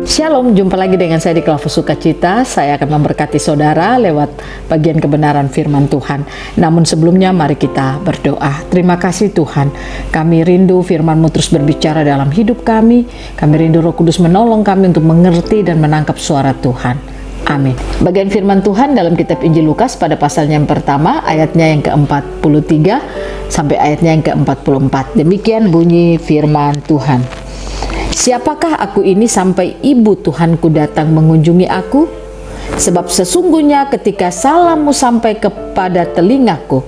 Shalom, jumpa lagi dengan saya di Klavus Sukacita. Saya akan memberkati saudara lewat bagian kebenaran firman Tuhan. Namun sebelumnya mari kita berdoa. Terima kasih Tuhan, kami rindu firman-Mu terus berbicara dalam hidup kami. Kami rindu Roh Kudus menolong kami untuk mengerti dan menangkap suara Tuhan. Amin. Bagian firman Tuhan dalam kitab Injil Lukas pada pasalnya yang pertama, ayatnya yang ke-43 sampai ayatnya yang ke-44. Demikian bunyi firman Tuhan. Siapakah aku ini sampai ibu Tuhanku datang mengunjungi aku? Sebab sesungguhnya ketika salammu sampai kepada telingaku,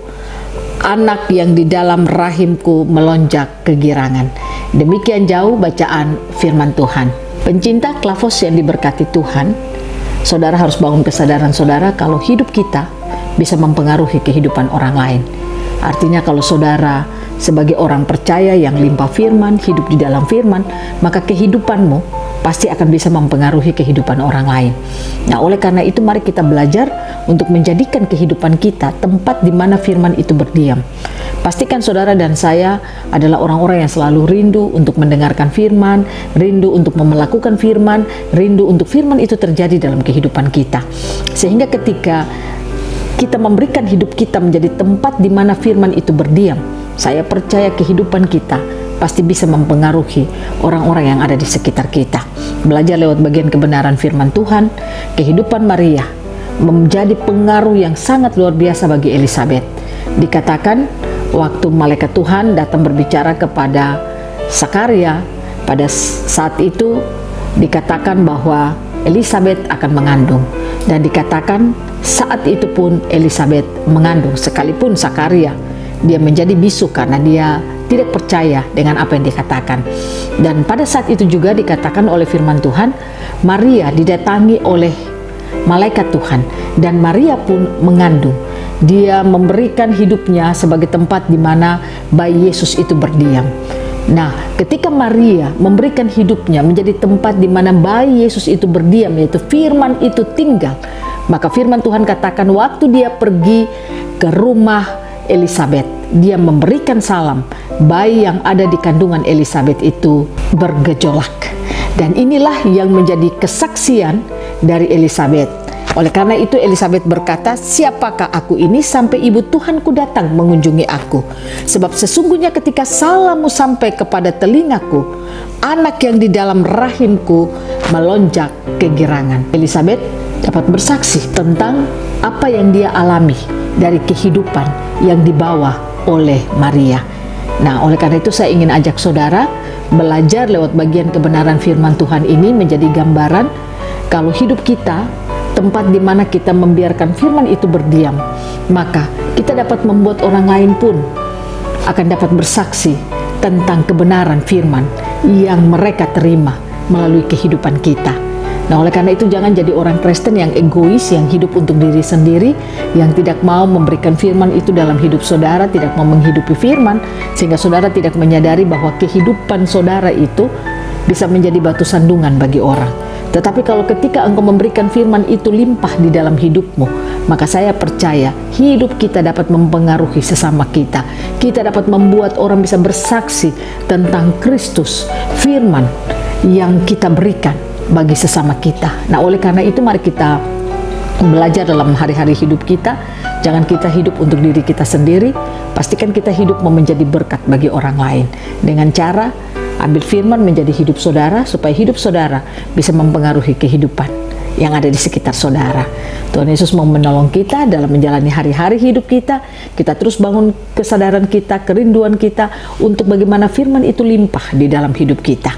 anak yang di dalam rahimku melonjak kegirangan. Demikian jauh bacaan firman Tuhan. Pencinta Klavus yang diberkati Tuhan, saudara harus bangun kesadaran saudara kalau hidup kita bisa mempengaruhi kehidupan orang lain. Artinya kalau saudara sebagai orang percaya yang limpah firman, hidup di dalam firman, maka kehidupanmu pasti akan bisa mempengaruhi kehidupan orang lain. Nah, oleh karena itu mari kita belajar untuk menjadikan kehidupan kita tempat di mana firman itu berdiam. Pastikan saudara dan saya adalah orang-orang yang selalu rindu untuk mendengarkan firman, rindu untuk melakukan firman, rindu untuk firman itu terjadi dalam kehidupan kita. Sehingga ketika kita memberikan hidup kita menjadi tempat di mana firman itu berdiam, saya percaya kehidupan kita pasti bisa mempengaruhi orang-orang yang ada di sekitar kita. Belajar lewat bagian kebenaran firman Tuhan, kehidupan Maria menjadi pengaruh yang sangat luar biasa bagi Elisabet. Dikatakan waktu malaikat Tuhan datang berbicara kepada Zakaria, pada saat itu dikatakan bahwa Elisabet akan mengandung. Dan dikatakan saat itu pun Elisabet mengandung, sekalipun Zakaria dia menjadi bisu karena dia tidak percaya dengan apa yang dikatakan. Dan pada saat itu juga dikatakan oleh firman Tuhan, Maria didatangi oleh malaikat Tuhan dan Maria pun mengandung. Dia memberikan hidupnya sebagai tempat di mana bayi Yesus itu berdiam. Nah, ketika Maria memberikan hidupnya menjadi tempat di mana bayi Yesus itu berdiam, yaitu firman itu tinggal, maka firman Tuhan katakan waktu dia pergi ke rumah Elisabet, dia memberikan salam, bayi yang ada di kandungan Elisabet itu bergejolak. Dan inilah yang menjadi kesaksian dari Elisabet. Oleh karena itu Elisabet berkata, siapakah aku ini sampai ibu Tuhanku datang mengunjungi aku? Sebab sesungguhnya ketika salammu sampai kepada telingaku, anak yang di dalam rahimku melonjak kegirangan. Elisabet dapat bersaksi tentang apa yang dia alami dari kehidupan yang dibawa oleh Maria. Nah, oleh karena itu saya ingin ajak saudara belajar lewat bagian kebenaran firman Tuhan ini menjadi gambaran kalau hidup kita tempat di mana kita membiarkan firman itu berdiam, maka kita dapat membuat orang lain pun akan dapat bersaksi tentang kebenaran firman yang mereka terima melalui kehidupan kita. Nah, oleh karena itu jangan jadi orang Kristen yang egois, yang hidup untuk diri sendiri, yang tidak mau memberikan firman itu dalam hidup saudara, tidak mau menghidupi firman, sehingga saudara tidak menyadari bahwa kehidupan saudara itu bisa menjadi batu sandungan bagi orang. Tetapi kalau ketika engkau memberikan firman itu limpah di dalam hidupmu, maka saya percaya hidup kita dapat mempengaruhi sesama kita. Kita dapat membuat orang bisa bersaksi tentang Kristus, firman yang kita berikan bagi sesama kita. Nah, oleh karena itu mari kita belajar dalam hari-hari hidup kita. Jangan kita hidup untuk diri kita sendiri. Pastikan kita hidup mau menjadi berkat bagi orang lain. Dengan cara ambil firman menjadi hidup saudara, supaya hidup saudara bisa mempengaruhi kehidupan yang ada di sekitar saudara. Tuhan Yesus mau menolong kita dalam menjalani hari-hari hidup kita. Kita terus bangun kesadaran kita, kerinduan kita untuk bagaimana firman itu limpah di dalam hidup kita.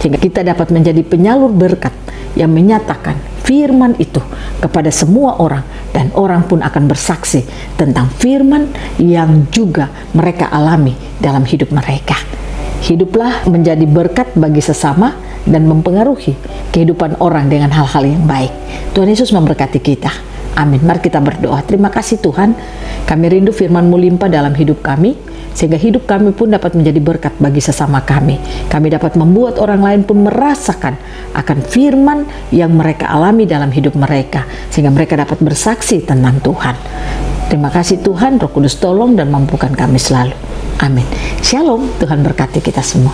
Sehingga kita dapat menjadi penyalur berkat yang menyatakan firman itu kepada semua orang. Dan orang pun akan bersaksi tentang firman yang juga mereka alami dalam hidup mereka. Hiduplah menjadi berkat bagi sesama dan mempengaruhi kehidupan orang dengan hal-hal yang baik. Tuhan Yesus memberkati kita. Amin. Mari kita berdoa. Terima kasih Tuhan, kami rindu firman-Mu limpah dalam hidup kami, sehingga hidup kami pun dapat menjadi berkat bagi sesama kami. Kami dapat membuat orang lain pun merasakan akan firman yang mereka alami dalam hidup mereka, sehingga mereka dapat bersaksi tentang Tuhan. Terima kasih Tuhan, Roh Kudus tolong dan mampukan kami selalu. Amin. Shalom, Tuhan berkati kita semua.